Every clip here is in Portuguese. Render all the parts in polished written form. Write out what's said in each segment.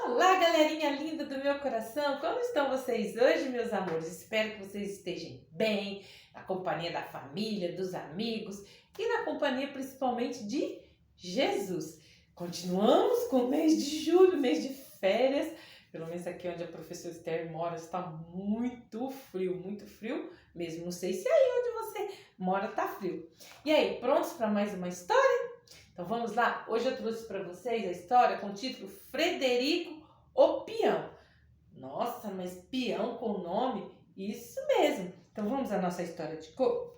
Olá, galerinha linda do meu coração! Como estão vocês hoje, meus amores? Espero que vocês estejam bem, na companhia da família, dos amigos e na companhia principalmente de Jesus. Continuamos com o mês de julho, mês de férias. Pelo menos aqui onde a professora Esther mora está muito frio mesmo. Não sei se aí onde você mora está frio. E aí, prontos para mais uma história? Então vamos lá? Hoje eu trouxe para vocês a história com o título Frederico o Peão. Nossa, mas peão com nome? Isso mesmo. Então vamos à nossa história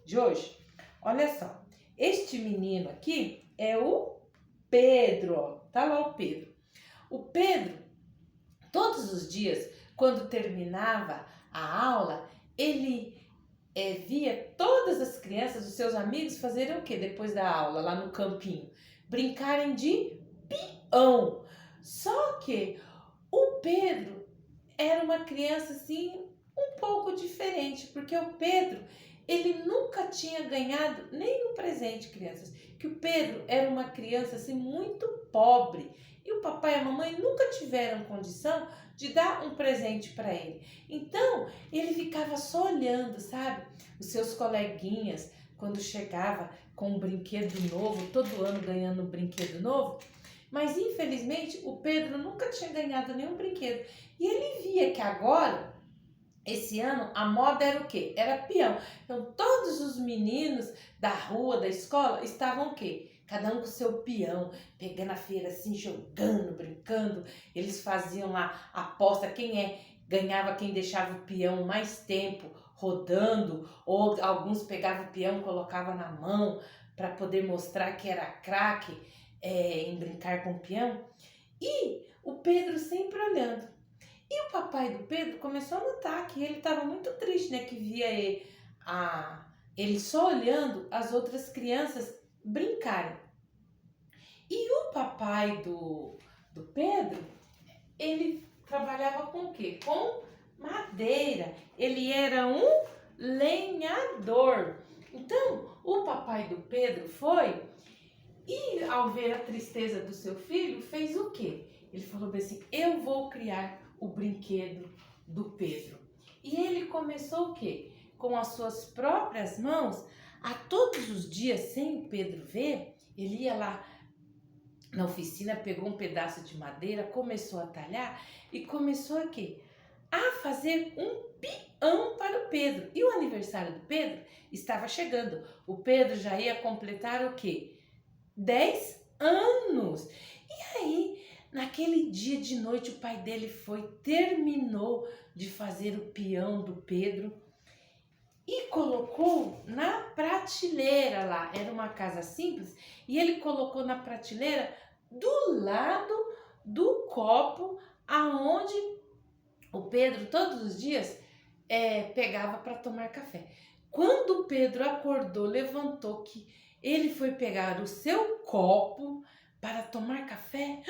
de hoje? Olha só, este menino aqui é o Pedro, ó. Tá lá o Pedro. O Pedro, todos os dias, quando terminava a aula, ele via todas as crianças, os seus amigos, fazerem o quê depois da aula, lá no campinho? Brincarem de peão. Só que o Pedro era uma criança assim, um pouco diferente, porque o Pedro, ele nunca tinha ganhado nenhum presente, crianças. Que o Pedro era uma criança assim muito pobre e o papai e a mamãe nunca tiveram condição de dar um presente para ele. Então, ele ficava só olhando, sabe? Os seus coleguinhas, quando chegava com um brinquedo novo, todo ano ganhando um brinquedo novo, mas infelizmente o Pedro nunca tinha ganhado nenhum brinquedo. E ele via que agora, esse ano, a moda era o quê? Era peão. Então todos os meninos da rua, da escola, estavam o quê? Cada um com seu peão, pegando a feira assim, jogando, brincando. Eles faziam lá aposta, ganhava, quem deixava o peão mais tempo rodando, ou alguns pegavam o peão e colocavam na mão para poder mostrar que era craque em brincar com o peão. E o Pedro sempre olhando. E o papai do Pedro começou a notar que ele estava muito triste, né? Que via ele só olhando as outras crianças brincarem. E o papai do Pedro, ele trabalhava com o quê? Com madeira. Ele era um lenhador. Então, o papai do Pedro foi e, ao ver a tristeza do seu filho, fez o quê? Ele falou assim, eu vou criar o brinquedo do Pedro. E ele começou o quê? Com as suas próprias mãos, a todos os dias, sem o Pedro ver, ele ia lá na oficina, pegou um pedaço de madeira, começou a talhar e começou a quê? A fazer um peão para o Pedro. E o aniversário do Pedro estava chegando. O Pedro já ia completar o quê? 10 anos. E aí, naquele dia de noite, o pai dele terminou de fazer o peão do Pedro e colocou na prateleira lá. Era uma casa simples e ele colocou na prateleira do lado do copo aonde o Pedro todos os dias pegava para tomar café. Quando o Pedro acordou, levantou que ele foi pegar o seu copo para tomar café.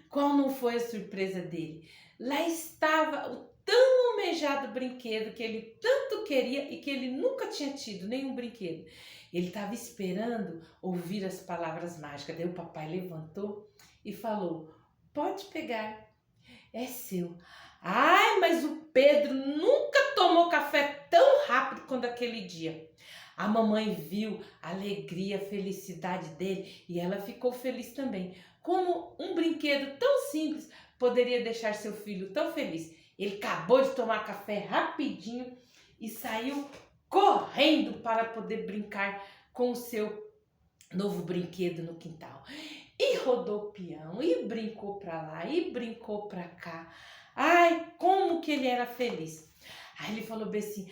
Qual não foi a surpresa dele? Lá estava o tão almejado brinquedo que ele tanto queria e que ele nunca tinha tido nenhum brinquedo. Ele estava esperando ouvir as palavras mágicas. Daí o papai levantou e falou, pode pegar, é seu. Ai, mas o Pedro nunca tomou café tão rápido quanto aquele dia. A mamãe viu a alegria, a felicidade dele e ela ficou feliz também. Como um brinquedo tão simples poderia deixar seu filho tão feliz? Ele acabou de tomar café rapidinho e saiu correndo para poder brincar com o seu novo brinquedo no quintal. E rodou o peão, e brincou para lá, e brincou para cá. Ai, como que ele era feliz. Aí ele falou bem assim,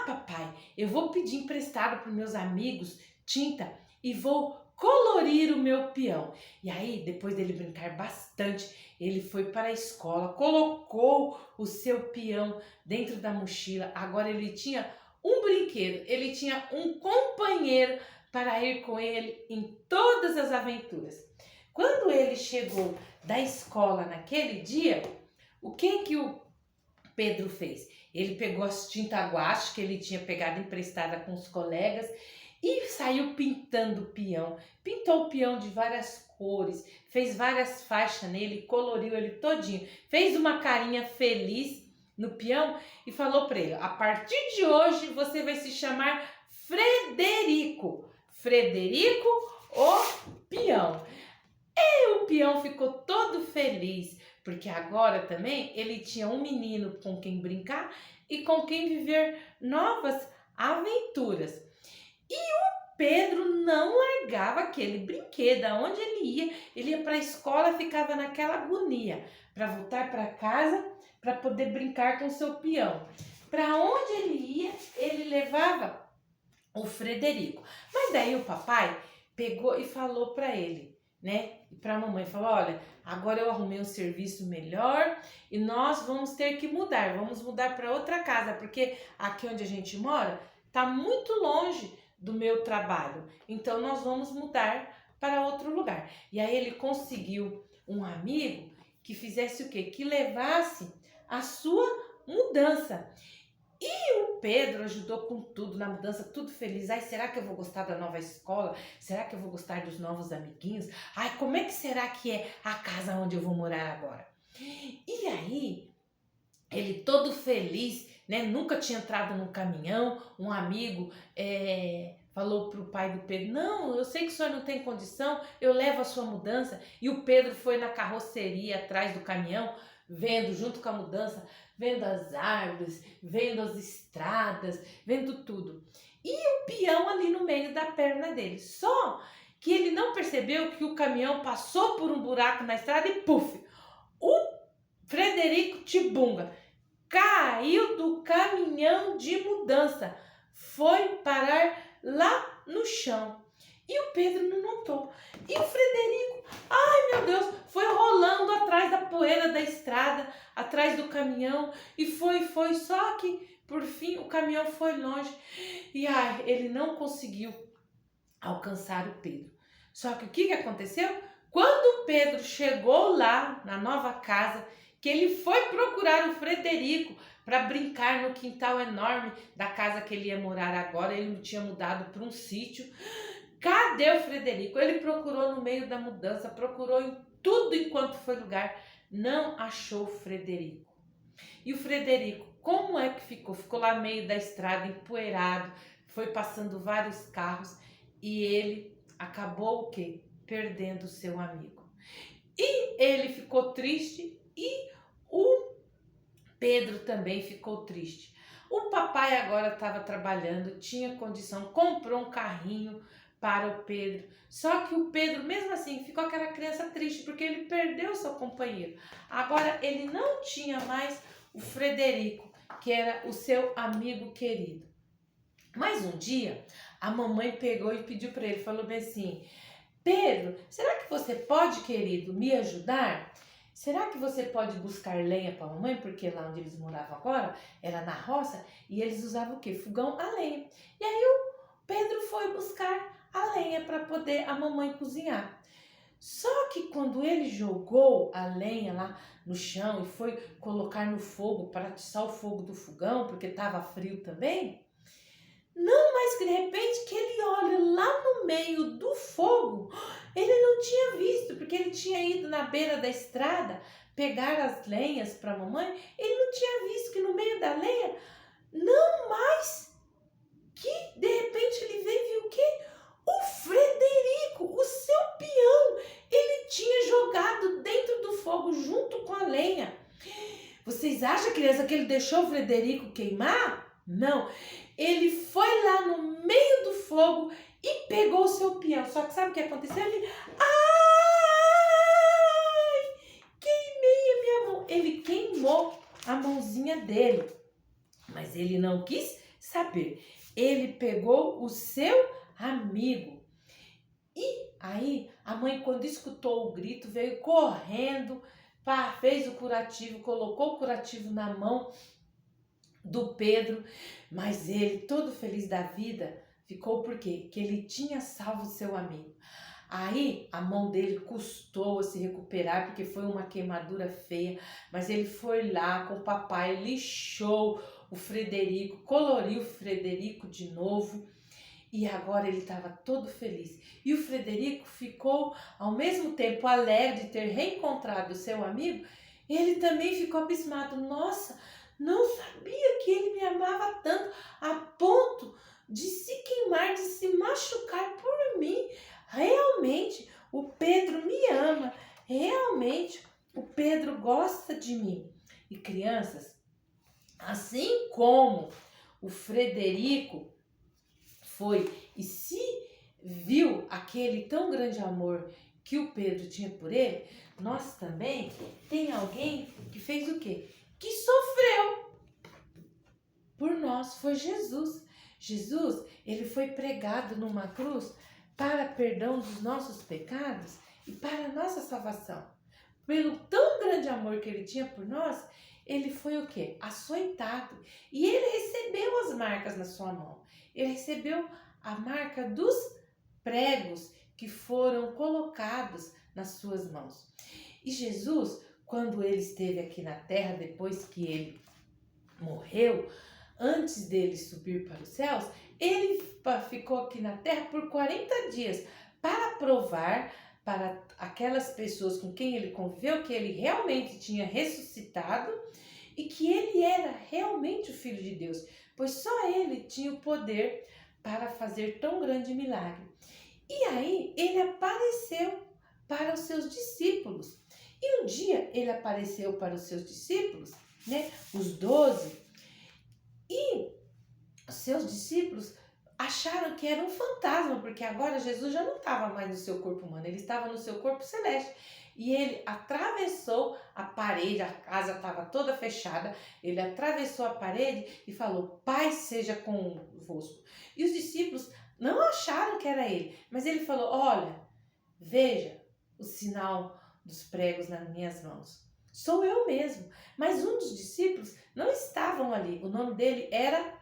papai, eu vou pedir emprestado para meus amigos tinta e vou colorir o meu peão. E aí, depois dele brincar bastante, ele foi para a escola, colocou o seu peão dentro da mochila. Agora ele tinha um brinquedo, ele tinha um companheiro para ir com ele em todas as aventuras. Quando ele chegou da escola naquele dia, o que o Pedro fez? Ele pegou as tinta guache que ele tinha pegado emprestada com os colegas e saiu pintando o peão. Pintou o peão de várias cores, fez várias faixas nele, coloriu ele todinho, fez uma carinha feliz no peão e falou para ele: a partir de hoje você vai se chamar Frederico. Frederico, o peão. E o peão ficou todo feliz, porque agora também ele tinha um menino com quem brincar e com quem viver novas aventuras. E o Pedro não largava aquele brinquedo. Aonde ele ia para a escola, ficava naquela agonia para voltar para casa, para poder brincar com seu peão. Para onde ele ia, ele levava o Frederico. Mas daí o papai pegou e falou para ele, né? E para a mamãe, falou: olha, agora eu arrumei um serviço melhor e nós vamos ter que mudar. Vamos mudar para outra casa, porque aqui onde a gente mora tá muito longe do meu trabalho. Então nós vamos mudar para outro lugar. E aí ele conseguiu um amigo que fizesse o quê? Que levasse a sua mudança. E o Pedro ajudou com tudo na mudança, tudo feliz. Ai, será que eu vou gostar da nova escola? Será que eu vou gostar dos novos amiguinhos? Ai, como é que será que é a casa onde eu vou morar agora? E aí, ele todo feliz, né? Nunca tinha entrado no caminhão. Um amigo falou pro pai do Pedro: não, eu sei que o senhor não tem condição, eu levo a sua mudança. E o Pedro foi na carroceria atrás do caminhão, vendo junto com a mudança, vendo as árvores, vendo as estradas, vendo tudo. E o peão ali no meio da perna dele. Só que ele não percebeu que o caminhão passou por um buraco na estrada e puf! O Frederico Tibunga caiu do caminhão de mudança, foi parar lá no chão. E o Pedro não notou. E o Frederico, ai meu Deus, foi rolando atrás da poeira da estrada, atrás do caminhão, e foi, só que por fim o caminhão foi longe e ele não conseguiu alcançar o Pedro. Só que o que aconteceu? Quando o Pedro chegou lá na nova casa, que ele foi procurar o Frederico para brincar no quintal enorme da casa que ele ia morar agora, ele tinha mudado para um sítio. Cadê o Frederico? Ele procurou no meio da mudança, procurou em tudo enquanto foi lugar, não achou o Frederico. E o Frederico, como é que ficou? Ficou lá no meio da estrada, empoeirado, foi passando vários carros e ele acabou o quê? Perdendo o seu amigo. E ele ficou triste e o Pedro também ficou triste. O papai agora estava trabalhando, tinha condição, comprou um carrinho para o Pedro. Só que o Pedro, mesmo assim, ficou aquela criança triste porque ele perdeu o seu companheiro. Agora ele não tinha mais o Frederico, que era o seu amigo querido. Mas um dia a mamãe pegou e pediu para ele, falou bem assim: Pedro, será que você pode, querido, me ajudar? Será que você pode buscar lenha para a mamãe? Porque lá onde eles moravam agora era na roça e eles usavam o quê? Fogão a lenha. E aí o Pedro foi buscar a lenha para poder a mamãe cozinhar. Só que quando ele jogou a lenha lá no chão e foi colocar no fogo para atiçar o fogo do fogão, porque estava frio também, não, mas de repente que ele olha lá no meio do fogo, ele não tinha visto, porque ele tinha ido na beira da estrada pegar as lenhas para a mamãe, ele não tinha visto que no meio da lenha, não mais, que de repente ele veio e viu o quê? O Frederico, o seu peão, ele tinha jogado dentro do fogo junto com a lenha. Vocês acham, criança, que ele deixou o Frederico queimar? Não, ele foi lá no meio do fogo e pegou o seu peão. Só que sabe o que aconteceu? Ele, queimei a minha mão. Ele queimou a mãozinha dele, mas ele não quis saber. Ele pegou o seu amigo. E aí a mãe, quando escutou o grito, veio correndo, fez o curativo, colocou o curativo na mão do Pedro, mas ele, todo feliz da vida, ficou por quê? Que ele tinha salvo o seu amigo. Aí a mão dele custou a se recuperar, porque foi uma queimadura feia, mas ele foi lá com o papai, lixou o Frederico, coloriu o Frederico de novo. E agora ele estava todo feliz. E o Frederico ficou, ao mesmo tempo, alegre de ter reencontrado o seu amigo. Ele também ficou abismado. Nossa, não sabia que ele me amava tanto, a ponto de se queimar, de se machucar por mim. Realmente, o Pedro me ama. Realmente, o Pedro gosta de mim. E crianças, assim como o Frederico foi e se viu aquele tão grande amor que o Pedro tinha por ele, nós também tem alguém que fez o quê? Que sofreu por nós, foi Jesus. Jesus, ele foi pregado numa cruz para perdão dos nossos pecados e para a nossa salvação. Pelo tão grande amor que ele tinha por nós, ele foi o quê? Açoitado. E ele recebeu as marcas na sua mão. Ele recebeu a marca dos pregos que foram colocados nas suas mãos. E Jesus, quando ele esteve aqui na terra, depois que ele morreu, antes dele subir para os céus, ele ficou aqui na terra por 40 dias para provar para aquelas pessoas com quem ele conviveu que ele realmente tinha ressuscitado e que ele era realmente o Filho de Deus, pois só ele tinha o poder para fazer tão grande milagre. E aí ele apareceu para os seus discípulos. E um dia ele apareceu para os seus discípulos, né, os 12, e os seus discípulos acharam que era um fantasma, porque agora Jesus já não estava mais no seu corpo humano, ele estava no seu corpo celeste. E ele atravessou a parede, a casa estava toda fechada, ele atravessou a parede e falou: "Paz seja convosco". E os discípulos não acharam que era ele, mas ele falou: "Olha, veja o sinal dos pregos nas minhas mãos. Sou eu mesmo". Mas um dos discípulos não estavam ali, o nome dele era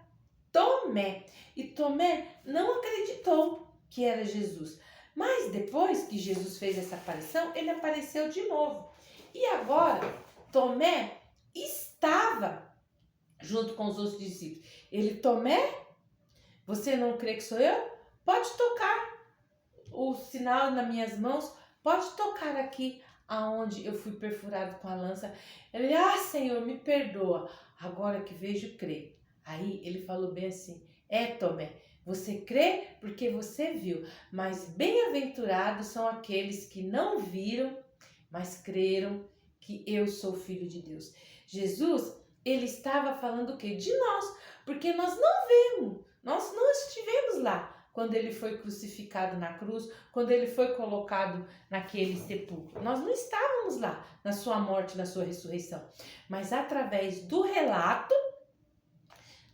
Tomé. E Tomé não acreditou que era Jesus. Mas depois que Jesus fez essa aparição, ele apareceu de novo. E agora, Tomé estava junto com os outros discípulos. Ele: "Tomé, você não crê que sou eu? Pode tocar o sinal nas minhas mãos, pode tocar aqui aonde eu fui perfurado com a lança". Ele: "Ah, Senhor, me perdoa, agora que vejo, creio". Aí ele falou bem assim: Tomé, você crê porque você viu, mas bem-aventurados são aqueles que não viram, mas creram que eu sou filho de Deus". Jesus, ele estava falando o quê? De nós, porque nós não vimos, nós não estivemos lá quando ele foi crucificado na cruz, quando ele foi colocado naquele sepulcro. Nós não estávamos lá na sua morte, na sua ressurreição, mas através do relato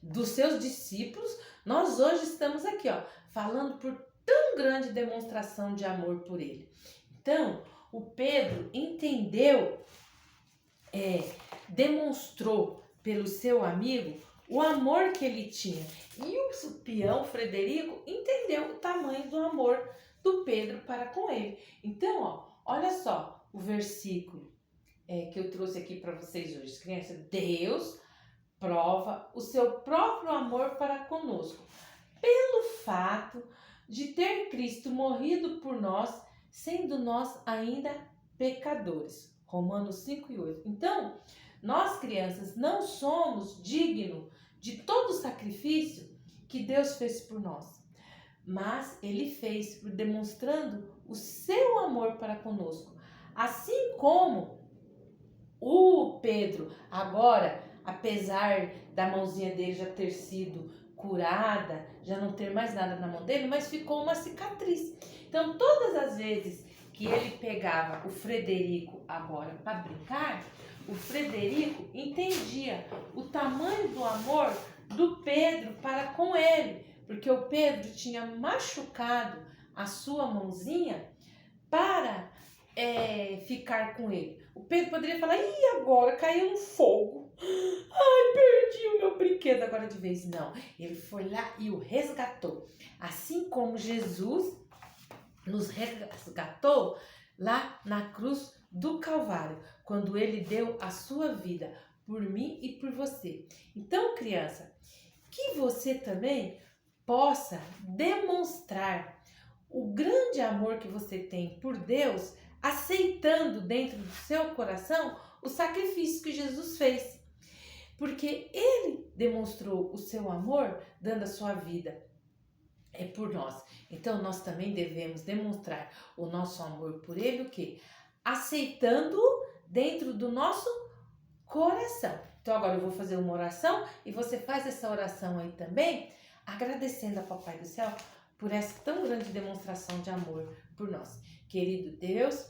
dos seus discípulos, nós hoje estamos aqui, falando por tão grande demonstração de amor por ele. Então, o Pedro entendeu, demonstrou pelo seu amigo o amor que ele tinha. E o peão Frederico entendeu o tamanho do amor do Pedro para com ele. Então, olha só o versículo que eu trouxe aqui para vocês hoje. Crianças, Deus prova o seu próprio amor para conosco, pelo fato de ter Cristo morrido por nós, sendo nós ainda pecadores. Romanos 5:8. Então, nós, crianças, não somos dignos de todo o sacrifício que Deus fez por nós, mas Ele fez demonstrando o seu amor para conosco. Assim como o Pedro agora, apesar da mãozinha dele já ter sido curada, já não ter mais nada na mão dele, mas ficou uma cicatriz. Então, todas as vezes que ele pegava o Frederico agora para brincar, o Frederico entendia o tamanho do amor do Pedro para com ele, porque o Pedro tinha machucado a sua mãozinha para ficar com ele. O Pedro poderia falar: "Ih, agora caiu no fogo. Ai, perdi o meu brinquedo agora de vez". Não, ele foi lá e o resgatou. Assim como Jesus nos resgatou lá na cruz do Calvário, quando ele deu a sua vida por mim e por você. Então, criança, que você também possa demonstrar o grande amor que você tem por Deus, aceitando dentro do seu coração o sacrifício que Jesus fez. Porque Ele demonstrou o seu amor dando a sua vida por nós. Então nós também devemos demonstrar o nosso amor por Ele, o quê? Aceitando dentro do nosso coração. Então agora eu vou fazer uma oração e você faz essa oração aí também, agradecendo a Papai do Céu por essa tão grande demonstração de amor por nós. Querido Deus,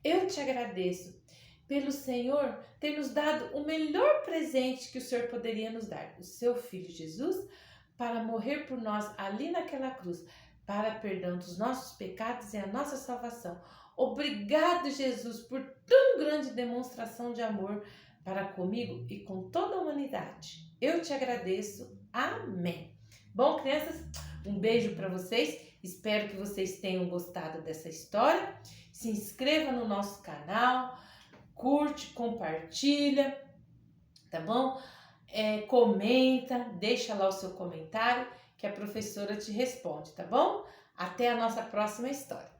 eu te agradeço pelo Senhor ter nos dado o melhor presente que o Senhor poderia nos dar, o seu Filho Jesus, para morrer por nós ali naquela cruz, para perdão dos nossos pecados e a nossa salvação. Obrigado, Jesus, por tão grande demonstração de amor para comigo e com toda a humanidade. Eu te agradeço. Amém. Bom, crianças, um beijo para vocês. Espero que vocês tenham gostado dessa história. Se inscreva no nosso canal, curte, compartilha, tá bom? Comenta, deixa lá o seu comentário que a professora te responde, tá bom? Até a nossa próxima história.